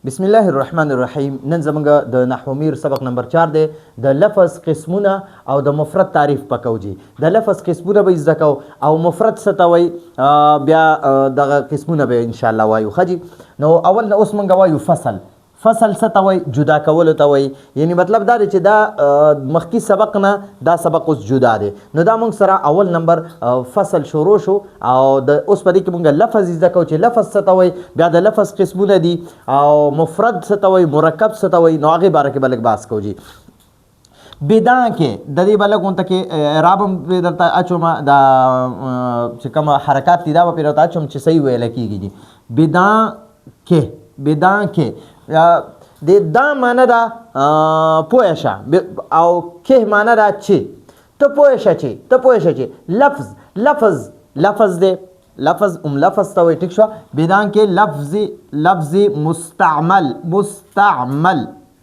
بسم الله الرحمن الرحیم. نن زمونږ د نحو میر سبق نمبر 4 دی. د لفظ قسمونه او د مفرد تعریف پکوجي. د لفظ قسمونه به زده کو او مفرد څه ته وایي بیا دغه قسمونه به ان شاء الله وایو. خجی نو اول اوس مونږ وایو فصل. فصل څه ته وایي؟ جدا کولو ته وایي. یعنی مطلب دا دی چې دا مخکې سبق نه دا سبق اوس جدا دی. نو دا مونږ سره اول نمبر فصل شروع شو او د اوس په دې کې مونږ لفظ زده کو چې لفظ څه ته وایي، بیا د لفظ قسمونه دي او مفرد څه ته وایي، مرکب څه ته وایي. نو هغې باره کې به لږ بحث کوو. جی بدا کې د دې به لږ غونته کې اعراب هم پرې درته اچوم، دا چې کوم حرکات دي دا به پرې درته اچوم چې صحیح ویلی کېږي. جی بدا کې، بدا کې د دا معنی دا پوه شه او که معنی دا چې ته پوه شه، چې ته پوه شه چې لفظ دی، لفظ لفظ ته وایي. ټیک شوه. بدان کې لفظ مستعمل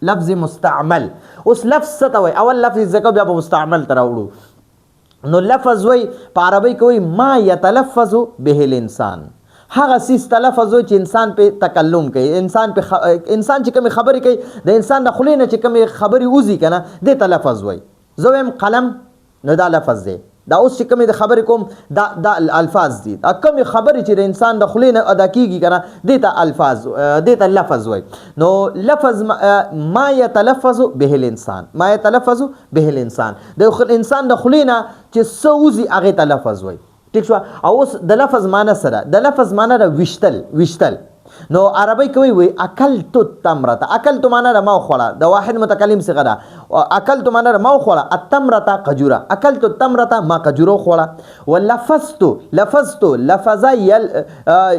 لفظ مستعمل. اوس لفظ څه ته وایي؟ اول لفظ ذکر بیا به مستعمل ته راوړو. نو لفظ وایي په عربی کې وایي ما یتلفظ به الانسان، هغه سیس تلفظ وایي چې انسان په تکلم کوي، انسان چې کومې خبرې کوي، د انسان د خولې نه چې کومې خبرې وځي که نه دې ته لفظ وایي. زه وایم قلم، نو دا لفظ دی. دا اوس چې کومې د خبرې کوم دا الفاظ دي. دا کومې خبرې چې د انسان د خولې نه ادا کېږي که نه دې ته الفاظ، دې ته لفظ وایي. نو لفظ ما یتلفظ به الانسان، ما یتلفظ به الانسان، د انسان د خولې نه چې څه وځي هغې ته لفظ وایي. ٹھیک شو. او اوس د لفظ معنی سره، د لفظ معنی دا ویشتل. نو عربی کوي وي اکلت التمرة، اکلت معنی دا ما خوړه، د واحد متکلم څخه ده. اکلت معنی دا ما خوړه، التمرة قجوره، اکلت التمرة ما قجوره خوړه. ولفظت لفظ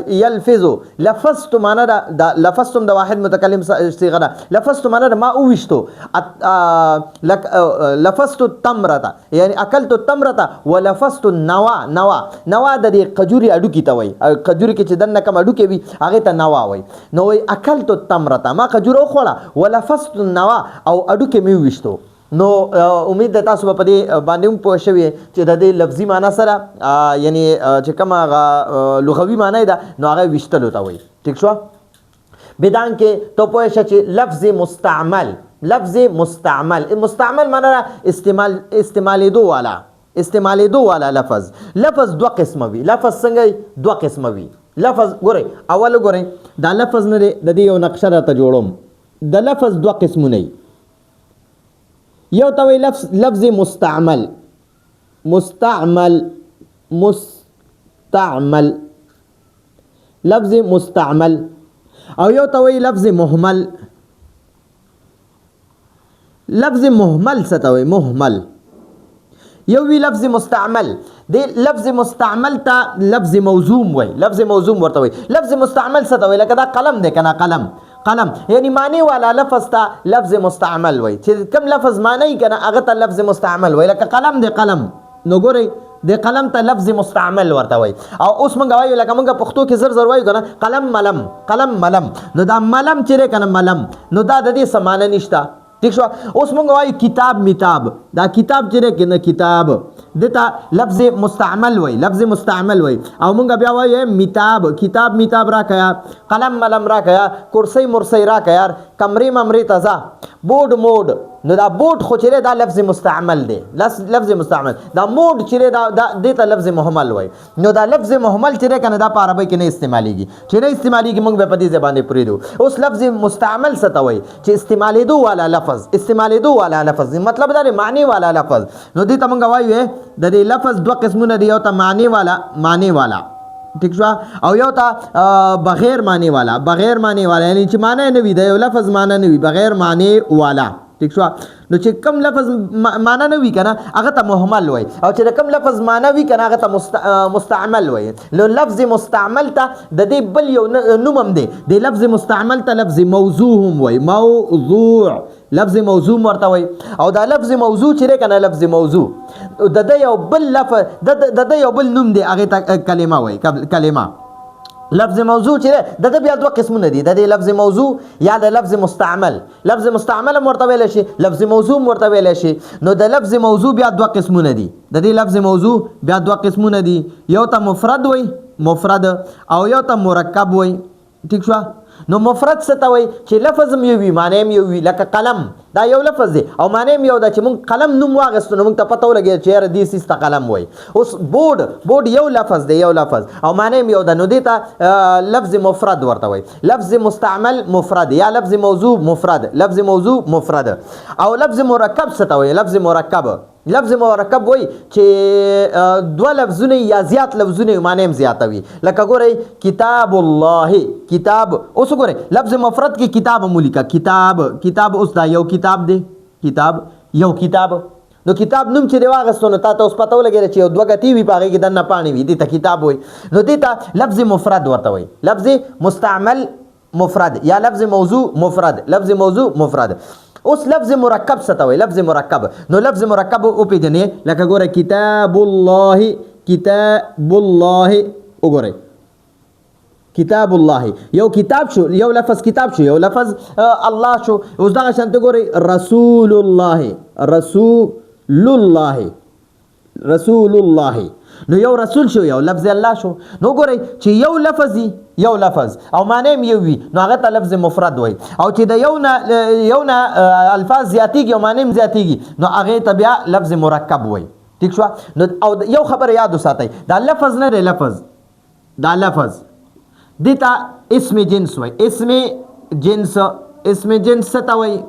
يلفظ، لفظت معنی دا لفظتم د واحد متکلم څخه ده. لفظت معنی دا ما اوشتو، لفظت التمرة یعنی اکلت التمرة ولفظت نوا د دې قجوري اډوکی ته وایي. قجوري کې چې دننه کوم اډوکی وي هغې ته نوا وایي. نو وایي اکلت التمرة ما قجوره وخوړه، ولفظت النوا او اډوکی مې وویشتو. نو امید ده تاسو به په دې باندې هم پوه شوي چې د دې لفظي معنی سره یعنی چې کوم هغه لغوي معنی ده نو هغه ویشتلو ته وایي. ټیک شوه. بدان کې ته پوه شه چې لفظ مستعمل، لفظ مستعمل معنی استعمالېدو والا لفظ دو قسمه وي. لفظ څنګه دو قسمه وي؟ لفظ ګورئ، اول ګورئ دا لفظ نه دی، د دې یو نقشه راته جوړوم. د لفظ دو قسمونه وي. یو ته وایي لفظ مستعمل لفظ مستعمل، او یو ته وایي لفظ مهمل. لفظ مهمل څه ته وایي؟ مهمل. یو وی لفظ مستعمل، دی لفظ مستعمل ته لفظ موزوم وای، لفظ موزوم ورته وای. لفظ مستعمل څه ته وای؟ لکه دا قلم دی کنه، قلم یعنی معنی والا لفظ ته لفظ مستعمل وای. چې کوم لفظ معنی کنه هغه ته لفظ مستعمل وای. لکه قلم دی، قلم. نو ګورئ د قلم ته لفظ مستعمل ورته وای. او اوس مونږ وایو لکه مونږ پښتو کې زر وایو کنه قلم ملم. نو دا ملم چې کنه ملم، نو دا د دې څه معنی نشته. ٹھیک شو. اوس مونږ وایو کتاب میتاب، دا کتاب چې کنه کتاب دته لفظ مستعمل وای، لفظ مستعمل وای. او مونږ بیا وایو میتاب، کتاب میتاب را کیا، قلم ملم را کیا، کرسی مرسی را کیا، کمرې ممرې تزا، بورډ. نو دا بورډ خو چې دا لفظ مستعمل دی، لفظ مستعمل. دا موډ چې دا دته لفظ مهمل وای. نو دا لفظ مهمل چې کنه دا په عربی کې نه استعمالیږي، چې نه استعمالیږي مونږ به په دې زبانه پرېږدو. اوس لفظ مستعمل څه ته وای؟ چې استعمالېدو والا لفظ، مطلب دا معنی والا لفظ. نو دې ته مونږ وایو د دې لفظ دوه قسمونه دي. یو ته معنی والا ٹھیک شو، او یو ته بغیر معنی والا یعنی چې معنی نه وي، د یو لفظ معنی نه وي، بغیر معنی والا. ٹھیک شو. نو چې کوم لفظ معنی نه وي کنه هغه ته مهمل وای، او چې کوم لفظ معنی وي کنه هغه ته مستعمل وای. نو لفظ مستعمل ته د دې بل یو نوم هم دی. د لفظ مستعمل ته لفظ موضوع هم وای، موضوع، لفظ موضوع ورته وای. او دا لفظ موضوع چې کنه لفظ موضوع د یو بل لفظ د یو بل نوم دی، هغه ته کلمه وای، کلمه. لفظ موضوع چې د بیا دوه قسمونه دي، د لفظ موضوع یا د لفظ مستعمل. لفظ مستعمل ورته ویل شي، لفظ موضوع ورته ویل شي. نو د لفظ موضوع بیا دوه قسمونه دي، د لفظ موضوع بیا دوه قسمونه دي. یو ته مفرد وای، او یو ته مرکب وای. ٹھیک شو. نو مفرد څه ته وایي چې لفظ هم یو وي معنی هم یو وي لکه قلم دا یو لفظ دی او معنی هم یو ده چې موږ قلم نوم واخیستو نو موږ ته پته ولګېده چې یاره دې څیز ته قلم وایي. اوس بورډ یو لفظ دی یو لفظ او معنی هم یو ده نو دې ته لفظ مفرد ورته وایي. لفظ مستعمل مفرد یا لفظ موضوع مفرد لفظ موضوع مفرد او لفظ مرکب څه ته وایي لفظ مرکب لفظ مرکب وای چې دوه لفظونه یا زیات لفظونه معنی هم زیاته وي لکه ګورئ کتاب الله کتاب. اوس ګورئ لفظ مفرد کې کتاب هم ولیکه کتاب اوس دا یو کتاب دی کتاب یو کتاب نو کتاب نوم چې دی واخیستو نو تا ته اوس پته ولګېده چې یو دوه ګتې وي په هغې کې دننه پاڼې وي دې ته کتاب وایي نو دې ته لفظ مفرد ورته وایي. لفظ مستعمل مفرد یا لفظ موضوع مفرد لفظ موضوع مفرد. اوس لفظ مرکب څه ته وایي لفظ مرکب نو لفظ مرکب وپېژنې لکه ګوره کتاب الله وګورئ کتاب الله یو کتاب شو یو لفظ کتاب شو یو لفظ الله شو. اوس دغه شانته ګورئ رسول الله نو یو رسول شو یو لفظ الله شو. نو ګورئ چې یو لفظ او معنی هم یو وي نو هغه ته لفظ مفرد وایي او چې د یو نه الفاظ زیاتېږي او معنی هم زیاتېږي نو هغې ته بیا لفظ مرکب وایي. ټیک شوه نو او یو خبره یاد وساتئ دا لفظ نه دی دا لفظ دې ته اسم جنس وایي. اسم جنس څه ته وایي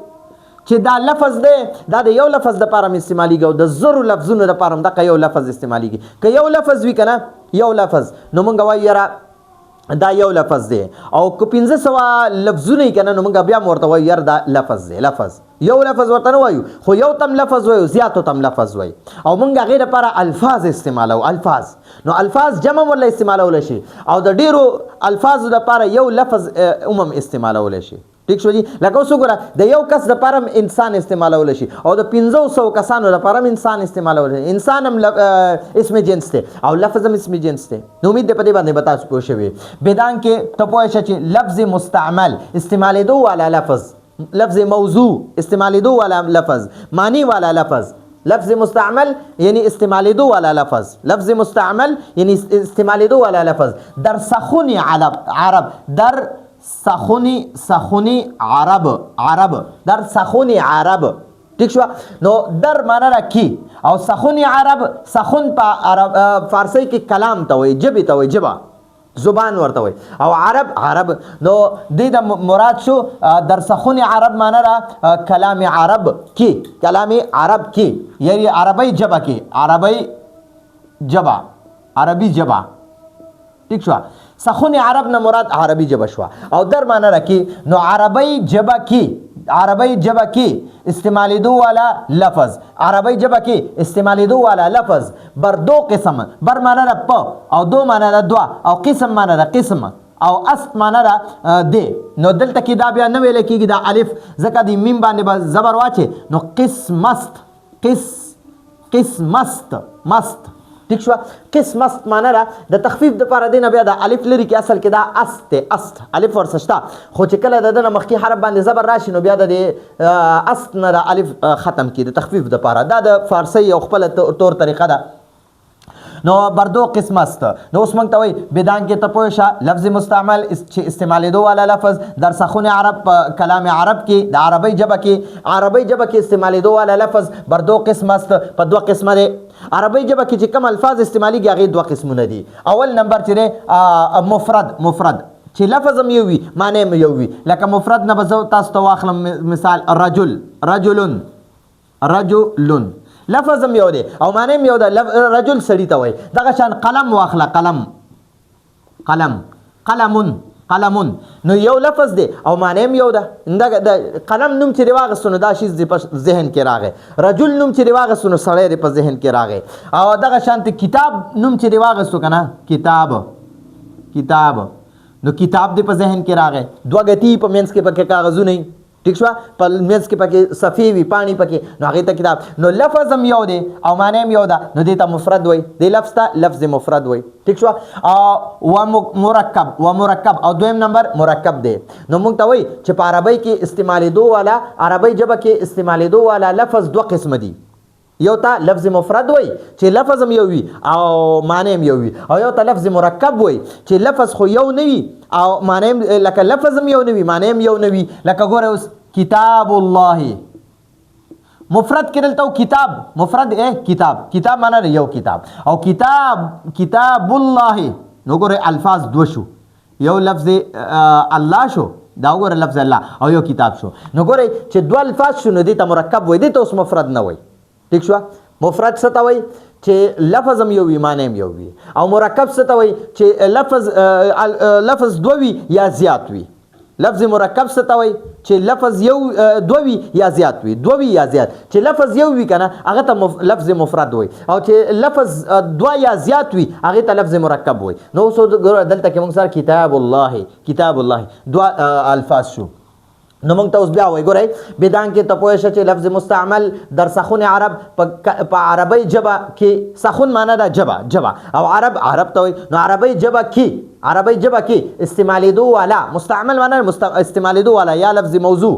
چې دا لفظ دی دا د یو لفظ دپاره هم استعمالیږي او د زرو لفظونو دپاره هم دغه یو لفظ استعمالیږي. که یو لفظ وي که نه یو لفظ نو موږ وایو یاره دا یو لفظ دی او که 500 لفظونه یې که نه نو موږ بیا هم ورته وایو یاره دا لفظ دی یو لفظ ورته نه وایو خو یو تم لفظ وایو زیاتو تم لفظ وایو او موږ هغې دپاره الفاظ استعمالو نو الفاظ جمع ورله استعمالولی شي او د ډېرو الفاظو دپاره یو لفظ هم استعمالولی شي. ټیک شو جی لکه اوس وګوره د یو کس دپاره هم انسان استعمالولی شي او د 500 کسانو دپاره هم انسان استعمالولی شي. انسان هم اسم جنس دی او لفظ هم اسم جنس دی. نو امید دی په دې باندې به تاسو پوه شوي. بدان کې ته پوه شه چې لفظ مستعمل استعمالېدو والا لفظ لفظ موضوع استعمالېدو والا لفظ معنی والا لفظ مستعمل یعنی استعمالېدو والا لفظ مستعمل یعنی استعمالېدو والا لفظ در سخونی عرب در سخونی عرب در سخونی عرب. ٹھیک شو نو در معنی را کی او سخونی عرب سخون په فارسی کې کلام ته وایي ژبې ته وایي ژبه زبان ورته وایي او عرب نو دې د مراد شو در سخون عرب معنی را کلام عرب کی یعنی عربی جبه کې عربی جبه. ٹھیک شو سخون عرب نه مراد عربی جبه شو او در معنی را کی نو عربی جبه کی استعمالیدو والا لفظ عربی جبه کی استعمالیدو والا لفظ بر دو قسم بر معنی را پ او دو معنی را دوا او قسم معنی را قسم او است معنی را دی. نو دلته کې دا بیا نه ویل کېږي دا الف ځکه د میم باندې به زبر واچي نو قسمست. ٹھیک شو قسمست معنی را د تخفیف دپاره دی نه بیا د الف لري کې اصل کې دا است الف ورسره شته خو چې کله د ده نه مخکې حرف باندې زبر راشي نو بیا د است نه د الف ختم کړي د تخفیف دپاره. دا د فارسی یو خپله طور طریقه ده. نو بردو قسم است نو اوس موږ ته وایي بدان کې ته پوه شه لفظ مستعمل چې استعمالېدو والا لفظ در سخون عرب کلام عرب کې د عربی ژبه کې استعمالېدو والا لفظ بردو قسم است په دوه قسمه دی. عربی ژبه کې چې کوم الفاظ استعمالیږي هغې دوه قسمونه دي. اول نمبر چې دی مفرد چې لفظ هم یو وي معنی هم یو وي لکه مفرد نه به زه تاسو ته واخلم مثال رجلون لفظ هم یو دی او معنی هم یو ده. رجل سړي ته وایي. دغه شان قلم واخله قلمون نو یو لفظ دی او معنی هم یو ده. د قلم نوم چې دی واخیستو نو دا شیز په ذهن کې راغی. رجل نوم چې دی واخیستو نو سړی دی په ذهن کې راغی. او دغه شانته کتاب نوم چې دی واخیستو که نه کتاب نو کتاب دی په ذهن کې راغی. دوه ګتې په منځ کې پکې کاغذونه ٹھیک شو په منځ کې پکې صفحې وي پاڼې پکې نو هغې ته کتاب نو لفظ هم یو دی او معنی هم یو ده نو دې ته مفرد وایي. دې لفظ ته لفظ مفرد وایي. ٹھیک شو و مرکب او دویم نمبر مرکب دی. نو موږ ته وایي چې په عربی کې استعمالېدو والا عربی ژبه کې استعمالېدو والا لفظ دوه قسمه دي. یو ته لفظ مفرد وای چې لفظ هم یو وي او معنی هم یو وي او یو ته لفظ مرکب وای چې لفظ خو یو نه وي او معنی هم لکه لفظ هم یو نه وي معنی هم یو نه وي لکه ګوره اوس کتاب الله مفرد کې دلته کتاب مفرد کتاب معنی یو کتاب او کتاب الله نو ګوره الفاظ دو شو یو لفظ الله شو دا وګوره لفظ الله او یو کتاب شو نو ګوره چې دو الفاظ شو نو دې ته مرکب وای دې ته اوس مفرد نه وای ٹھیک شو مفرد څه ته وای چې لفظ هم یو وي معنی هم یو وي او مرکب څه ته وای چې لفظ دو وي یا زیات وي لفظ مرکب څه ته وای چې لفظ یو دو وي یا زیات وي دو وي یا زیات چې لفظ یو وي کنه هغه ته لفظ مفرد وای او چې لفظ دو یا زیات وي هغه ته لفظ مرکب وای نو اوس دلته کې موږ سره کتاب الله دو الفاظ شو نو موږ ته اوس بیا وایي ګورئ بدان کې ته پوه شه چې لفظ مستعمل در سخن عرب په عربی ژبه کې سخن معنی ده ژبه او عرب ته وایي نو عربی ژبه کې استعمالیدو والا مستعمل معنی استعمالیدو والا یا لفظ موضوع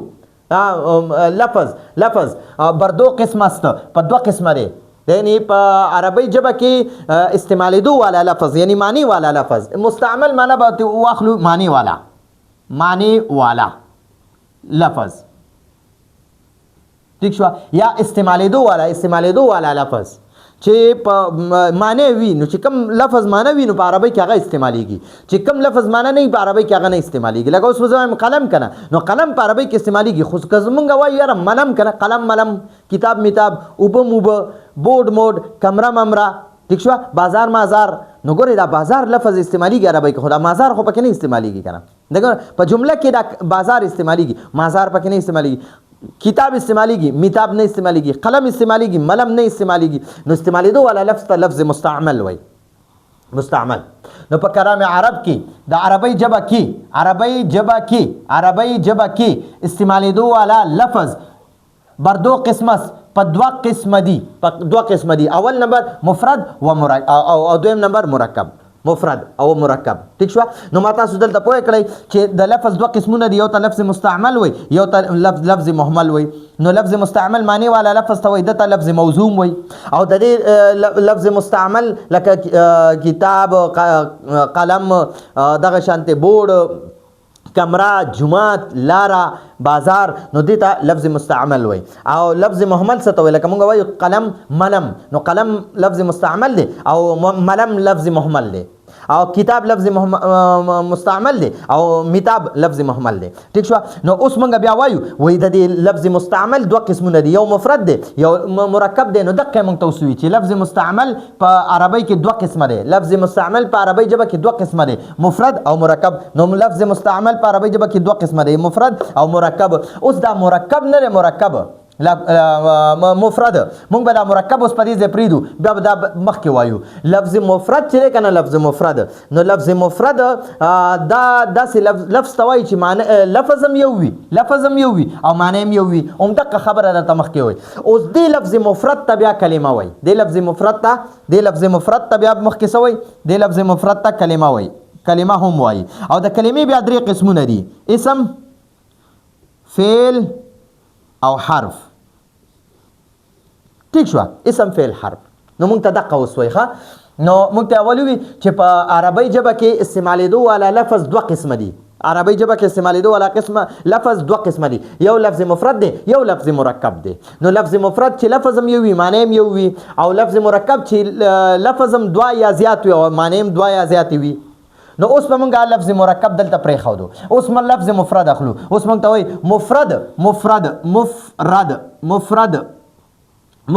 لفظ بر دو قسم است په دو قسمه دی یعنی په عربی ژبه کې استعمالیدو والا لفظ یعنی معنی والا لفظ مستعمل معنی به واخلو معنی والا لفظ ٹھیک شو یا استعمالیدو والا لفظ چې په معنی وي نو چې کوم لفظ معنی وي نو په عربی کې هغه استعمالیږي چې کوم لفظ معنی نه په عربی کې هغه نه استعمالیږي لکه اوس وزم قلم کنه نو قلم په عربی کې استعمالیږي خو زمونږ وایو یاره ملم کنه قلم ملم کتاب متاب اوبه بورډ کمره ممره ٹھیک شو بازار مازار نو ګورې دا بازار لفظ استعمالیږي عربی کې خو دا مازار خو پکې نه استعمالیږي کنه دغه په جمله کې دا بازار استعمالیږي مازار پکې نه استعمالیږي کتاب استعمالیږي متاب نه استعمالیږي قلم استعمالیږي ملم نه استعمالیږي نو استعمالیدو والا لفظ ته لفظ مستعمل وای مستعمل نو په کلام عرب کې د عربی ژبه کې استعمالیدو والا لفظ بر دو قسمت په دوا قسم دي اول نمبر مفرد و مرکب او دویم نمبر مفرد او مرکب ٹھیک شو نو ما تاسو دلته پوه کړئ چې د لفظ دوه قسمونه دي یو ته لفظ مستعمل وي یو ته لفظ مهمل وي نو لفظ مستعمل معنی والا لفظ ته وي دته لفظ موزوم وي او د دې لفظ مستعمل لکه کتاب قلم دغه شانته بورډ کمره جماعت لارا بازار نو دیتا لفظ مستعمل وي او لفظ مهمل څه ته وي لکه موږ وایو قلم ملم نو قلم لفظ مستعمل دی او ملم لفظ مهمل دی او کتاب لفظ مستعمل دی او متاب لفظ مهمل دی ٹھیک شو نو اوس موږ بیا وایو وای د دې لفظ مستعمل دوه قسمونه دي یو مفرد دی یو مرکب دی نو دقه موږ ته وسوي چې لفظ مستعمل په عربی کې دوه قسمه دی لفظ مستعمل په عربی ژبه کې دوه قسمه دی مفرد او مرکب نو لفظ مستعمل په عربی ژبه کې دوه قسمه دی مفرد او مرکب اوس دا مرکب نه مرکب مفرد مونږ به دا مرکب اوس په دې ځای پرېږدو بیا به دا مخکې وایو لفظ مفرد چې دی که نه لفظ مفرد نو لفظ مفرد دا داسې لفظ ته وایي چې معنی لفظ هم یو وي او معنی هم یو وي همدغه خبره درته مخکې وایي اوس دې لفظ مفرد ته بیا کلمه وایي دې لفظ مفرد ته بیا مخکې څه وایي دې لفظ مفرد ته کلمه وایي کلمه هم وایي او د کلمې بیا درې قسمونه دي اسم فعل او حرف ٹھیک شو اسم فعل حرف نو موږ ته دقه وسوي ښه نو موږ ته اول وی چې په عربی ژبه کې استعمالیدو والا لفظ دوه قسم دي عربی ژبه کې استعمالیدو والا لفظ دوه قسم دي یو لفظ مفرد دی یو لفظ مرکب دی نو لفظ مفرد چې لفظ هم یو وي معنی هم یو وي او لفظ مرکب چې لفظ هم دوه یا زیات وي او معنی هم دوه یا زیات وي نو اوس په مونږه لفظ مرکب دلته پرېښودو اوس موږ لفظ مفرد اخلو اوس موږ ته وایي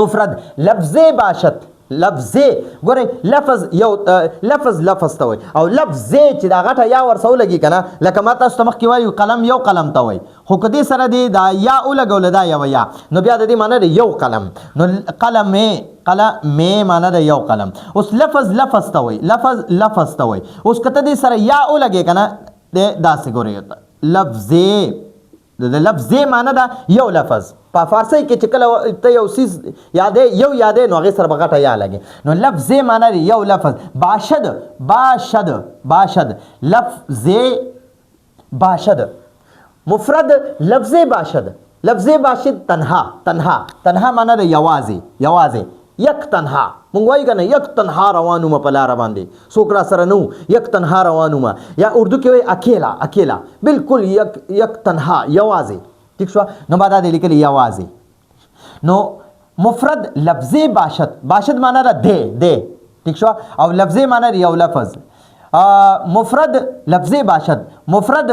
مفرد لفظ باشد ګورئ لفظ ته وایي او لفظ چې دا غټه یا ورسره ولګي که نه لکه ما تاسو ته مخکې وایو قلم یو قلم ته وایي خو که دې سره دی دا یا ولګوله دا یوه یا نو بیا د دې معنی دی یو قلم نو قلمې معنی ده یو قلم اوس لفظ ته وایي اوس که ته دې سره یا ولګې که نه داسې ګورئ د لفظ معنی ده یو لفظ په فارسی کې چې کله ته یو څیز یادې نو هغې سره به غټه یا لګې نو لفظ معنی دی یو لفظ باشد لفظ باشد مفرد لفظ باشد لفظ باشد تنها معنا د یوازې یک تنها مونږ وایو کنه یک تنها روانو ما په لار باندې څوک را سره نو یک تنها روانو ما یا اردو کې وایي اکیلا بالکل یک تنها یوازې ٹھیک شو نو بعد د لیکلي یوازې نو مفرد لفظ باشد معنا را دے ٹھیک شو او لفظ معنا یو لفظ مفرد لفظ باشد مفرد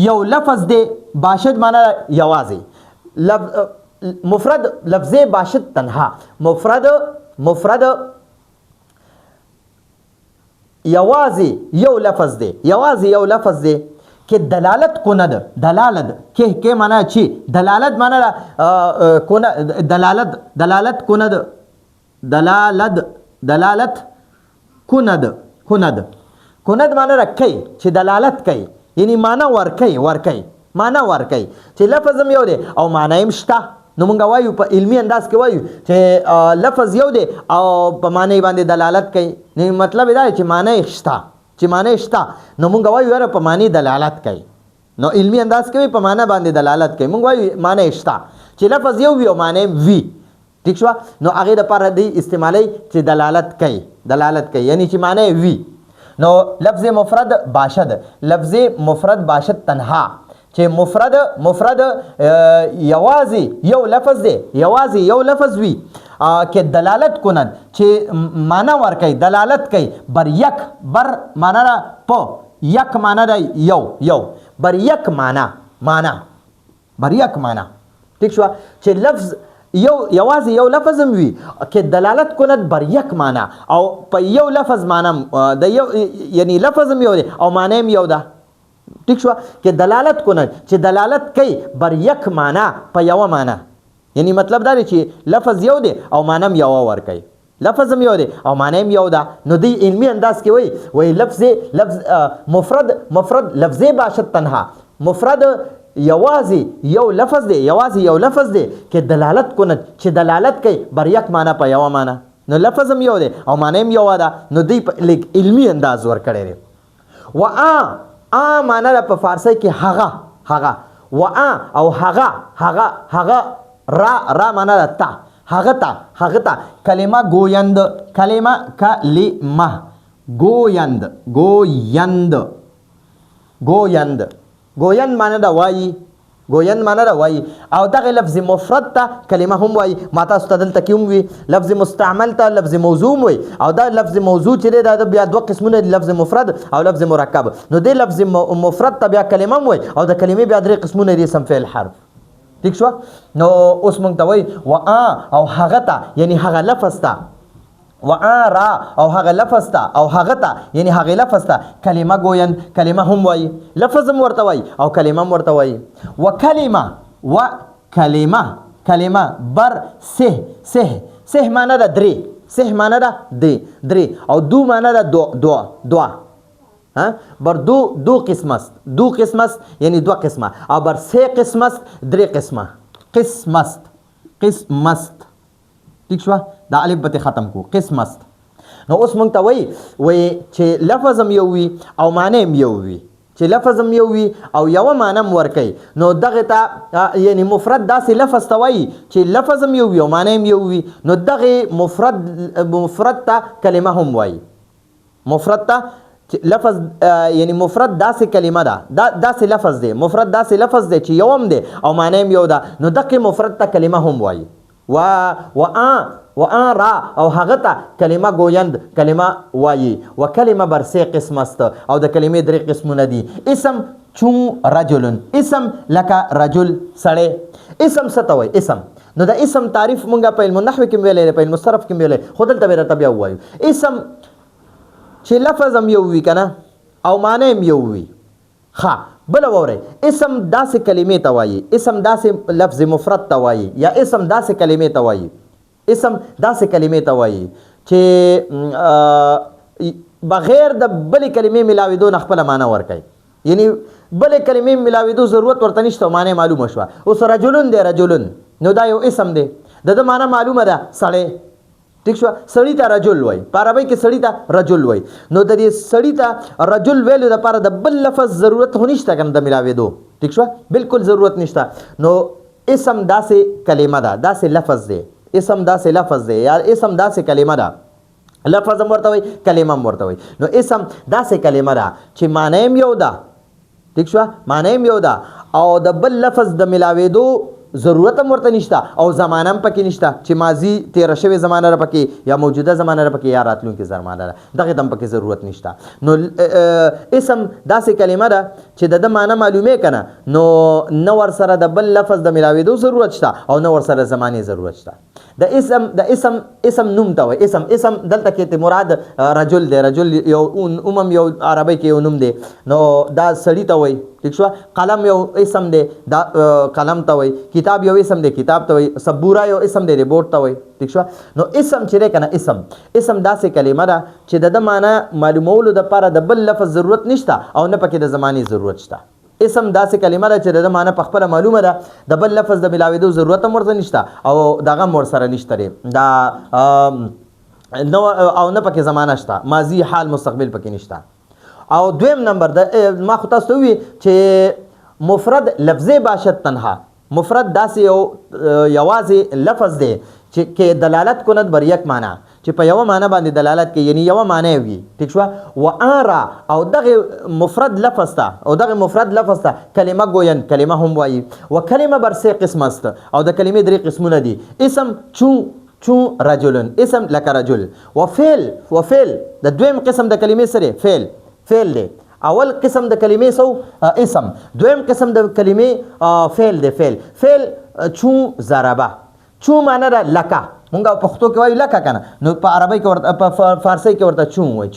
یو لفظ دے باشد معنا یوازې مفرد لفظ باشد تنها مفرد یوازې یو لفظ دی کې دلالت کند دلالت کې معنا چی دلالت معنا دلالت کند معنا رکھي چې دلالت کوي یعنی معنا ورکي معنا ورکي چې لفظ هم یو دی او معنا هم شته نو مونږ وایو په علمي انداز کې وایو چې لفظ یو دی او په معنی باندې دلالت کوي نو مطلب دا چې معنی شته نو مونږ وایو یاره په معنی دلالت کوي نو علمي انداز کې په معنی باندې دلالت کوي مونږ وایو معنی شته چې لفظ یو وي او معنی وي ٹھیک شو نو هغه د لپاره دی استعمالي چې دلالت کوي یعنی چې معنی وي نو لفظ مفرد باشد تنها چې مفرد یوازې یو لفظ دی وي کې دلالت کند چې معنا ورکي دلالت کوي بر معنا را په یک معنا دا یو بر یک معنا ٹھیک شو چې لفظ یوازې یو لفظ هم وي کې دلالت کند بر یک معنا او په یو لفظ معنا د یو یعنی لفظ هم یو دی او معنا هم یو ده ٹھیک شو کې دلالت کند چې دلالت کوي بر یک معنا په یو معنا یعنی مطلب دا دی چې لفظ یو دی او معنا هم یو ورکوي لفظ هم یو دی او معنا هم یو ده نو دی علمي انداز کې وایي لفظ مفرد لفظ باشد تنها مفرد یوازې یو لفظ دی کې دلالت کند چې دلالت کوي بر یک معنا په یو معنا نو لفظ هم یو دی او معنا هم یو ده نو دی علمي انداز ورکړی دی معنا په فارسی کې هغه او هغه را معنا تا هغه تا کلمه گویند معنا دا وایي او دغه لفظ مفرد ته کلمه هم وایي ما تاسو ته دلته کې هم وي لفظ مستعمل ته لفظ موضوع وایي او دا لفظ موضوع چې دی دا بیا دوه قسمونه دي لفظ مفرد او لفظ مرکب نو دی لفظ مفرد ته بیا کلمه هم وایي او د کلمې بیا درې قسمونه دي اسم فعل حرف ٹھیک شو نو اوس مونږ ته وایي او هغه ته یعنی هغه لفظ ته را او هغه لفظ ته او هغه ته یعنی هغه لفظ ته کلمه گویند کلمه هم وایي لفظ هم ورته وایي او کلمه هم ورته وایي کلمه بر سه معنا ده درې او دو معنا ده دو بر دو قسم است یعنی دو قسمه او بر سه قسم است درې قسمه قسمست ٹھیک شو دا الف بته ختم کو قسمست نو اوس مونږ ته وایي چې لفظ هم یو وي او معنی هم یو وي او یو معنی هم ورکوي نو دغه ته یعنی مفرد داسې لفظ ته وایي چې لفظ هم یو وي او معنی هم یو وي نو دغه مفرد ته کلمه هم وایي مفرد ته لفظ یعنی مفرد داسې کلمه ده داسې لفظ دی مفرد داسې لفظ دی چې یو هم دی او معنی هم یو ده نو دغه مفرد ته کلمه هم وایي را او هغه ته کلمه گویند کلمه وایي کلمه بر سه قسم است او د کلمې درې قسمونه دي اسم چون رجلن اسم لکه رجل سړی اسم څه ته وایي اسم نو د اسم تعریف مونږه په علم النحو کې ویلې په علم الصرف کې ویلې خو دلته به راته بیا وایو اسم چې لفظ هم یو وي کنه او معنی هم یو وي بل ووري اسم داسې کلمې ته وایي اسم داسې لفظ مفرد ته وایي یا اسم داسې کلمې ته وایي چې بغیر د بلې کلمې ملاوېدو نه خپله معنی ورکوي یعنی بلې کلمې ملاوېدو ضرورت ورته نشته معنی معلومه شوه اوس رجلون دی نو دا یو اسم دی د معنی معلومه ده سړی ٹھیک شو سړی ته رجل وای په عربی کې سړی ته رجل وای نو د دې سړی ته رجل ویلو لپاره د بل لفظ ضرورت هنيشته کنه د ملاوېدو ٹھیک شو بالکل ضرورت نشته. نو اسم داسې کلمه ده، داسې لفظ دی، اسم داسې لفظ دی یا اسم داسې کلمه ده، لفظ هم ورته وي کلمه هم ورته وي. نو اسم داسې کلمه ده چې معنی هم یو ده، ٹھیک شو معنی هم یو ده او د بل لفظ د ملاوېدو ضرورت هم ورته نشته او زمانه هم پکې نشته چې ماضي تیره شوې زمانه را پکې یا موجوده زمانه را پکې یا راتلونکې زمانه را دغه هم پکې ضرورت نشته. نو اسم داسې کلمه ده چې د معنی معلومې کنه نو نه ور سره د بل لفظ د ملاوېدو ضرورت شته او نه ور سره زمانه ضرورت شته. د اسم نوم ته وایي. اسم دلته کې مراد رجل دی. رجل یو یو عربی کې یو نوم دی، نو دا سړی ته وایي. ٹھیک شو. قلم یو اسم دی، دا قلم ته وایي. کتاب یو اسم دی، کتاب ته وایي. سبوره یو اسم دی، بورډ ته وایي. ٹھیک شو. نو اسم چې دی کنه اسم داسې کلمه ده چې د معنی معلومولو دپاره د بل لفظ ضرورت نشته او نه پکې د زمانې ضرورت شته. اسم داسې کلمه ده چې د معنی په خپله معلومه ده، د بل لفظ د ملاوېدو ضرورت هم ورته نشته او دغه هم ورسره نشته دی، دا او نه پکې زمانه شته، ماضي حال مستقبل پکې نشته. او دویم نمبر د ما خو تاسو ته ووي چې مفرد لفظي باشد تنها. مفرد داسې یوازې لفظ دی چې دلالت کند بر یک معنی، چې په یوه معنی باندې دلالت کوي، یعنی یوه معنی وي. ٹھیک شو. و آرا او دغه مفرد لفظ ته او دغه مفرد لفظ ته کلمه گوین، کلمه هم وایي. و کلمه بر سه قسم است او د کلمې درې قسمونه دي. اسم چون رجلن، اسم لکه رجل. و فعل د دویم قسم د کلمې سره فعل دی. اول قسم د کلمې سو اسم، دویم قسم د کلمې فعل دی. فعل چون ضربه. چون معنی ده لکه، مونږ پښتو کې وایو لکه کنه، نو په عربی کې ورته په فارسی کې ورته چون وایي.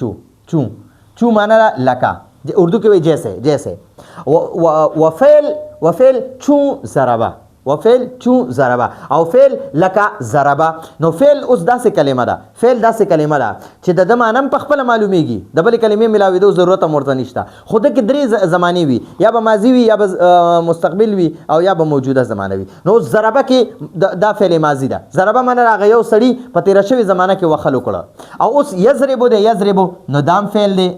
چون معنی ده لکه، اردو کې وایي جیسے. وفعل چون ضربه. وفعل چون ضربه او فعل لکه ضربه. نو فعل اوس داسې کلمه ده، فعل داسې کلمه ده چې د معنی هم په خپله معلومیږي، د بلې کلمې ملاوېدو ضرورت هم ورته نشته، خو دکې درې زمانې وي، یا به ماضي وي یا به مستقبل وي او یا به موجوده زمانه وي. نو ضربه کې دا فعل ماضي ده. ضربه معنی هغه یو سړي په تېره شوې زمانه کې وخل وکړه. او اوس یضربو دی، یضربو نو دام فعل دی.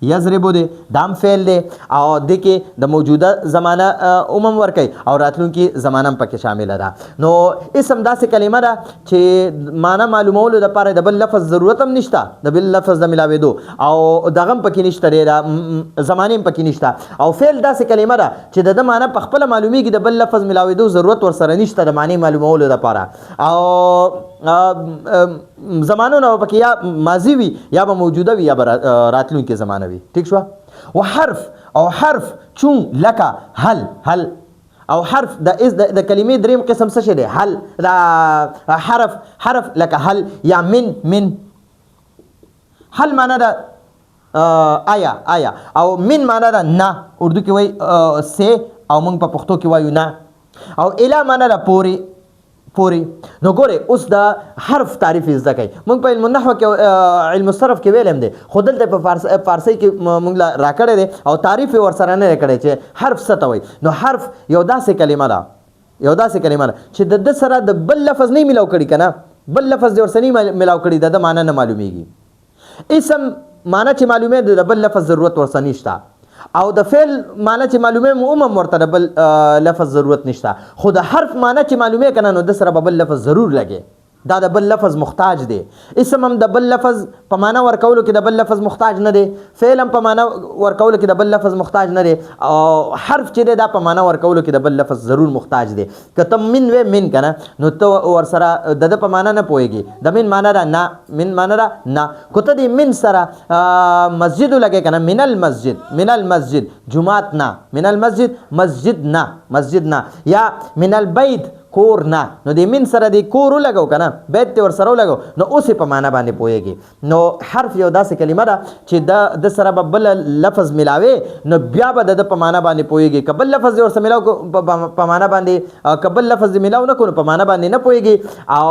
یضربو دی دام فعل دی او د کې د موجوده زمانه عموم ورکوي او راتلونکي زمانه هم پکې شامله ده. نو اسم داسې کلمه ده چې معنی معلومولو دپاره د بل لفظ ضرورت هم نشته، د بل لفظ د ملاوېدو او دغه هم پکې نشته دی، زمانې هم پکې نشته. او فعل داسې کلمه ده چې د معنی په خپله معلومیږي، د بل لفظ ملاوېدو ضرورت ورسره نشته د معنی معلومولو دپاره. او زمانو نه پکې یا ماضي وي یا به موجوده وي یا به راتلونکې زمانه وي. ٹھیک شو. و حرف چون لکه هل او حرف د کلمې دریم قسم څه شی دی؟ هل. حرف لکه هل یا من. هل معنی ده آیا او من معنی ده نه، اردو کې وایي سه او موږ په پښتو کې وایو نه. او اله معنی ده پورې. نو ګوره اوس د حرف تعریف زده کوي. موږ په علم النحو کې علم الصرف کې ویل هم دی، خو دلته په فارسی کې موږ لا راکړی دی او تعریف یې ورسره نه دی کړی چې حرف څه ته وایي. نو حرف یو داسې کلمه ده چې د ده سره د بل لفظ نه ملاو کړي که نه، بل لفظ دې ورسره نه ملاو کړي، د ده معنی نه معلومیږي. اسم معنی چې معلومې د بل لفظ ضرورت ورسره نشته، او د فعل معنی چې معلومې عموم ورته د بل لفظ ضرورت نشته. خو د حرف معنی چې معلومې کنه نو د سره به بل لفظ ضرور لګي، دا د بل لفظ محتاج دی. اسم هم د بل لفظ په معنی ورکولو کې د بل لفظ محتاج نه دی، فعل هم په معنی ورکولو کې د بل لفظ محتاج نه دی، او حرف چې دی دا په معنی ورکولو کې د بل لفظ ضرور محتاج دی. که ته من وې من کنه نو ته ورسره د په معنی نه پوهېږي، د من معنی را نه، من معنی را نه. که ته د من سره مسجد لګې کنه، من المسجد جمعات نه، من المسجد مسجد نه، یا من البيت کور نه، نو د من سره د کور ولګو کنه، بیت ته ورسره ولګو، نو اوس په معنا باندې پوهېږي. نو حرف یو داسې کلمه ده چې د سره به بل لفظ ملاوي نو بیا به د په معنا باندې پوهېږي. که بل لفظ ورسره ملاو په معنا باندې، که بل لفظ ملاو نه کړو په معنا باندې نه پوهېږي. او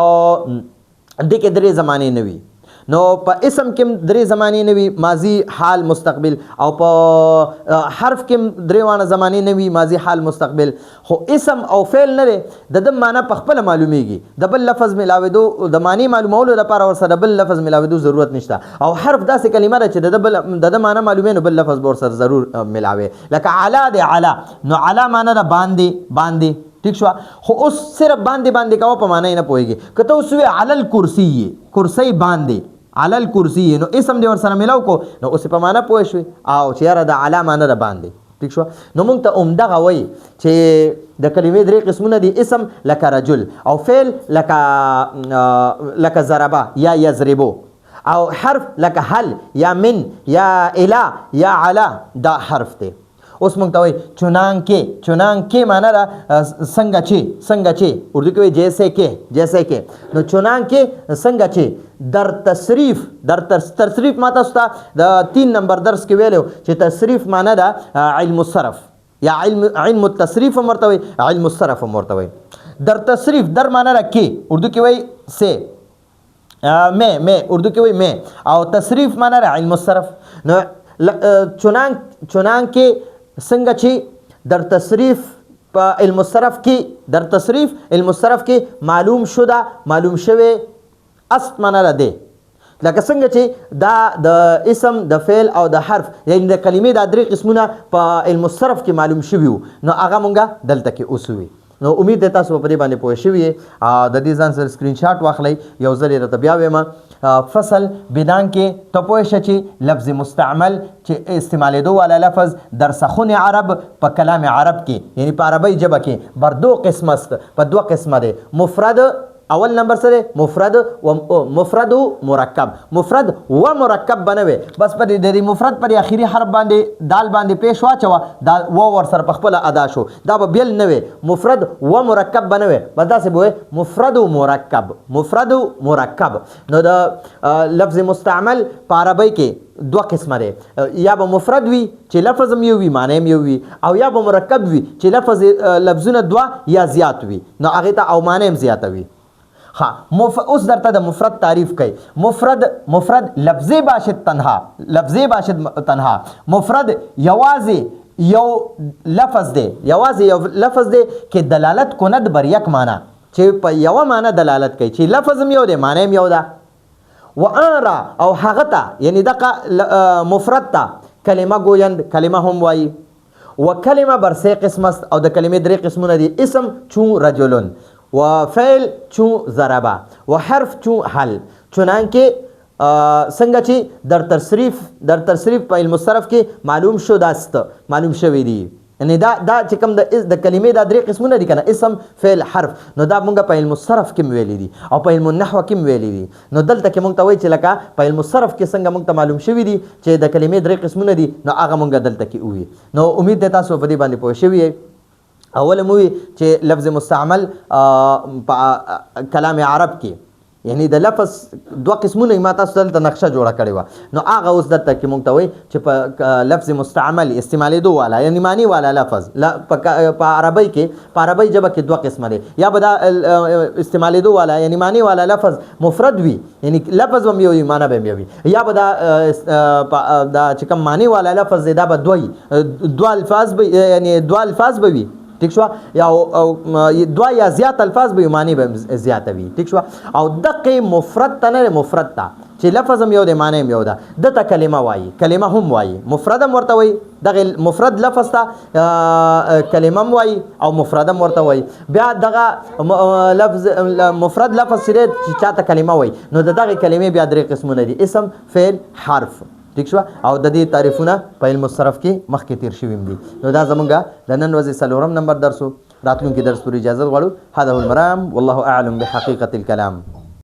دې کې درې زمانې نه وي. نو په اسم کې درې زمانې نه وي ماضي حال مستقبل او په حرف کې درې وانه زمانې نه وي ماضي حال مستقبل خو اسم او فعل نه دی د معنا په خپل معلومیږي د بل لفظ ملاوېدو د معنی معلومولو لپاره ورسره بل لفظ ملاوېدو ضرورت نشته او حرف داسې کلمه ده چې د معنا معلومې نو بل لفظ به ورسره ضرور ملاوي لکه علا دی علا نو علا معنا ده باندې ٹھیک شو خو اوس صرف باندې کوه په معنی نه پوهیږي کته اوس وی علل کرسی باندې علل کرسی نو اسم دی ور سره ملاو کو نو اوس په معنی پوه شوي او چې یاره د علا معنی ده باندې ٹھیک شو نو موږ ته عمدغه وای چې د کلمې درې قسمونه دي اسم لکه رجل او فعل لکه ضربا یا یضربو او حرف لکه هل یا من یا الا یا علا دا حرف دی اوس موږ ته وایي چنانکه معنا ده څنګه چې اردو کې وایي جیسے کې نو چنانکه څنګه چې در تصریف ما تاسو ته د 3 نمبر درس کې ویلو چې تصریف معنا ده علم الصرف یا علم التصریف هم ورته وایي علم الصرف هم ورته وایي در تصریف در معنا ده کې اردو کې وایي سے میں اردو کې وایي میں او تصریف معنا ده علم الصرف نو چنانکه څنګه چې در تصریف په علم الصرف کې معلوم شوه است معنا ده لکه څنګه چې دا د اسم د فعل او د حرف یعنی د کلمې د درې قسمونه په علم الصرف کې معلوم شوي نو هغه مونږه دلته کې اوس وي نو امید ده تاسو په دې باندې پوه شوي د دې ځان سره سکرین شاټ واخلئ یو ځل یې راته بیا وایم فصل بدان کې ته پوه شه چې لفظ مستعمل چې استعمالېدو والا لفظ در سخن عرب په کلام عرب کې یعنی په عربی ژبه کې بر دو قسم است په دوه قسمه دی مفرد اول نمبر سره مفرد و مرکب بنوي بس په دې مفرد پر اخیری حرف باندې دال باندې پیش واچو دا و ور سره په خپل ادا شو دا به بیل نه وي مفرد و مرکب بنوي بس دا څه به مفرد و مرکب نو دا لفظ مستعمل په عربی کې دوه قسمه دی یا به مفرد وي چې لفظ هم یو وي معنی هم یو وي او یا به مرکب وي چې لفظونه دوه یا زیات وي نو هغه ته او معنی هم زیات وي اوس درته د مفرد تعریف کوي مفرد لفظی باشد تنها مفرد یوازې یو لفظ دی کې دلالت کند بر یک معنی چې په یو معنی دلالت کوي چې لفظ هم یو دی معنی هم یو ده و آرا او هغه ته یعنی دغه مفرد ته کلمه گویند کلمه هم وایي و کلمه بر سه قسم است او د کلمې درې قسمونه دي اسم چون رجلون و فعل چون ضربه و حرف چون حل چنانکه څنګه چې در تصریف په علم الصرف کې معلوم شوی دی یعنی دا چې کوم د کلمې دا درې قسمونه دي کنه اسم فعل حرف نو دا مونږ په علم الصرف کې ویلي دي او په علم النحو کې ویلي دي نو دلته کې مونږ ته وایي چې لکه په علم الصرف کې څنګه مونږ ته معلوم شوی دي چې د کلمې درې قسمونه دي نو هغه مونږ دلته کې وي نو امید ده تاسو په دې باندې پوه شوي اول موي چې لفظ مستعمل په کلام عرب کې یعنی د لفظ دوه قسمونه ما تاسو دلته نقشه جوړه کړې وه نو هغه اوس دلته کې مونږ ته وایي چې په لفظ مستعمل استعمالېدو والا یعنی معنی والا لفظ په عربی ژبه کې دوه قسمه دی یا به دا استعمالېدو والا یعنی معنی والا لفظ مفرد وي یعنی لفظ هم یو وي معنی به هم یو وي یا به دا چې کوم معنی والا لفظ دی دا به دوه الفاظ به وي ٹھیک شو یا دوا یا زیات الفاظ به معنی به زیات وي ٹھیک شو او دغه مفرد ته چې لفظ هم یو دی معنی هم یو ده دته کلمه هم وایي مفرد هم ورته وایي دغه مفرد لفظ ته کلمه هم وایي او مفرد هم ورته وایي بیا دغه لفظ مفرد لفظ چې چاته کلمه وایي نو دغه کلمې بیا درې قسمونه دي اسم فعل حرف ٹھیک شو او د دې تعریفونه په علم الصرف کې مخکې تیر شوي دي نو دا زمونږ د نن ورځې څلورم نمبر درس راتلونکي درس پورې اجازه غواړو هذا هو المرام والله اعلم بحقیقة الكلام